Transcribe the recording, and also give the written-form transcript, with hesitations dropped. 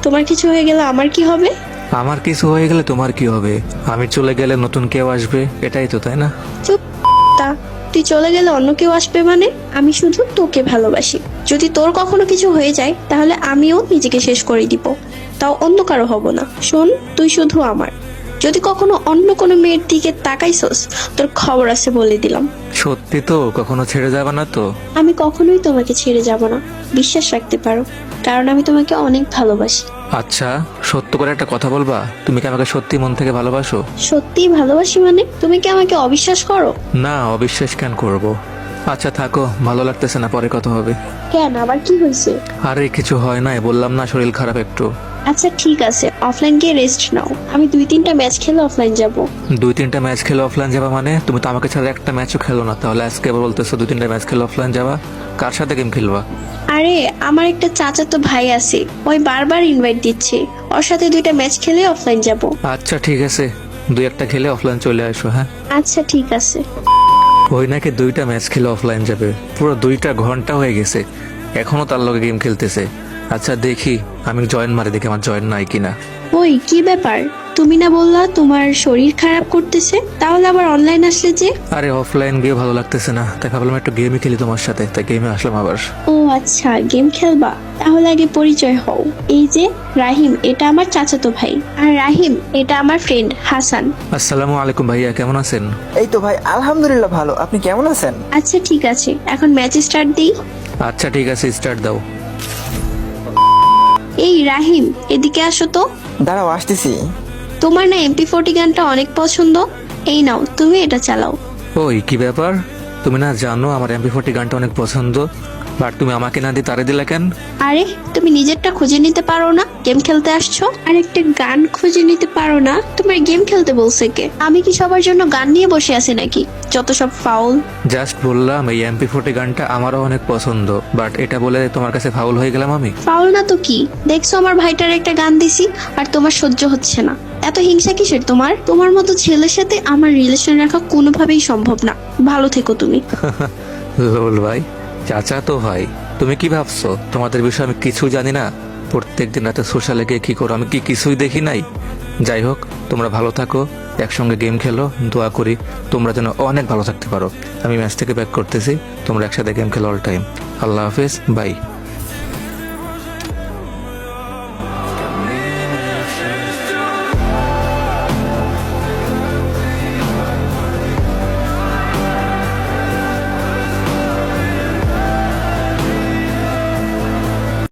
তোমার কিছু হয়ে গেলে আমার কি হবে? আমার কিছু হয়ে গেলে তোমার কি হবে? আমি চলে গেলে নতুন কেউ আসবে, এটাই তো, তাই না? চুপ। তা তুই চলে গেলে অন্য কেউ আসবে মানে? আমি শুধু তোকে ভালোবাসি। যদি তোর কখনো কিছু হয়ে যায় তাহলে আমিও নিজেকে শেষ করে দিব, তাও অন্য কারো হব না। শোন, তুই শুধু আমার। যদি কখনো অন্য কোনো মেয়ের দিকে তাকাইছস, তোর খবর আছে বলে দিলাম। সত্যি তো? কখনো ছেড়ে যাবে না তো? আমি কখনোই তোমাকে ছেড়ে যাব না, বিশ্বাস রাখতে পারো, কারণ আমি তোমাকে অনেক ভালোবাসি। আচ্ছা, সত্য করে একটা কথা বলবা, তুমি কি আমাকে সত্যি মন থেকে ভালোবাসো? সত্যিই ভালোবাসি মানে? তুমি কি আমাকে অবিশ্বাস করো? না, অবিশ্বাস কেন করব? আচ্ছা থাকো, ভালো লাগতেছে না, পরে কথা হবে। কেন, আবার কি হয়েছে? আরে কিছু হয় নাই, বললাম না শরীর খারাপ একটু। আচ্ছা ঠিক আছে, অফলাইন গিয়ে রেস্ট নাও। আমি 2-3টা ম্যাচ খেলে অফলাইন যাব। 2-3টা ম্যাচ খেলে অফলাইন যাবা মানে? তুমি তো আমাকে ছাড়া একটা ম্যাচও খেলো না, তাহলে আজকে আবার বলতেছো 2-3টা ম্যাচ খেলে অফলাইন যাবা? কার সাথে গেম খেলবা? আরে আমার একটা চাচাতো ভাই আছে, ওই বারবার ইনভাইট দিচ্ছে। ওর সাথে 2টা ম্যাচ খেলে অফলাইন যাব। আচ্ছা ঠিক আছে, 2-1টা খেলে অফলাইন চলে আসো, হ্যাঁ? আচ্ছা ঠিক আছে। ওই নাকি 2টা ম্যাচ খেলে অফলাইন যাবে, পুরো 2টা ঘন্টা হয়ে গেছে, এখনো তার লগে গেম খেলতেছে। আচ্ছা দেখি, আমি জয়েন মারি, দেখি আমার জয়েন নাই কিনা। ওই কি ব্যাপার, তুমি না বললা তোমার শরীর খারাপ করতেছে, তাহলে আবার অনলাইন আসলে যে? আরে অফলাইন গিয়ে ভালো লাগতেছে না, তাই ভাবলাম একটু গেমই খেলি তোমার সাথে, তাই গেমে আসলাম আবার। ও আচ্ছা, গেম খেলবা? তাহলে আগে পরিচয় হও। এই যে রাহিম, এটা আমার চাচাতো ভাই। আর রাহিম, এটা আমার ফ্রেন্ড হাসান। আসসালামু আলাইকুম ভাইয়া, কেমন আছেন? এই তো ভাই, আলহামদুলিল্লাহ ভালো। আপনি কেমন আছেন? আচ্ছা ঠিক আছে, এখন ম্যাচ স্টার্ট দিই। আচ্ছা ঠিক আছে, স্টার্ট দাও। এই রাহিম, এদিকে আসো তো। দাঁড়াও, আসতেছি। তোমার না MP40 গানটা অনেক পছন্দ, এই নাও তুমি এটা চালাও। ওই কি ব্যাপার, তুমি না জানো আমার MP40 গানটা অনেক পছন্দ, বাট তুমি আমাকে না দিয়ে তারে দিলা কেন? আরে তুমি নিজেরটা খুঁজে নিতে পারো না? গেম খেলতে আসছো আর একটা গান খুঁজে নিতে পারো না? তোমার গেম খেলতে বলছে কে? আমি কি সবার জন্য গান নিয়ে বসে আছি নাকি? যত সব ফাউল। জাস্ট বললাম এই MP40 গানটা আমারও অনেক পছন্দ, বাট এটা বলে তোমার কাছে ফাউল হয়ে গেলাম আমি? ফাউল না তো কি? দেখছো আমার ভাইটার একটা গান দিছি আর তোমার সহ্য হচ্ছে না। এত হিংসা কিসের তোমার? তোমার মতো ছেলের সাথে আমার রিলেশন রাখা কোনোভাবেই সম্ভব না। ভালো থেকো তুমি। লোল ভাই, চাচা তো ভাই, তুমি কি ভাবছো তোমাদের বিষয়ে আমি কিছু জানি না? প্রত্যেকদিন রাতে সোশ্যালে গিয়ে কি করো আমি কি কিছুই দেখি নাই? যাই হোক, তোমরা ভালো থাকো, একসঙ্গে গেম খেলো, দোয়া করি তোমরা যেন অনেক ভালো থাকতে পারো। আমি ম্যাচ থেকে ব্যাক করতেছি, তোমরা একসাথে গেম খেলো অল টাইম। আল্লাহ হাফেজ, বাই।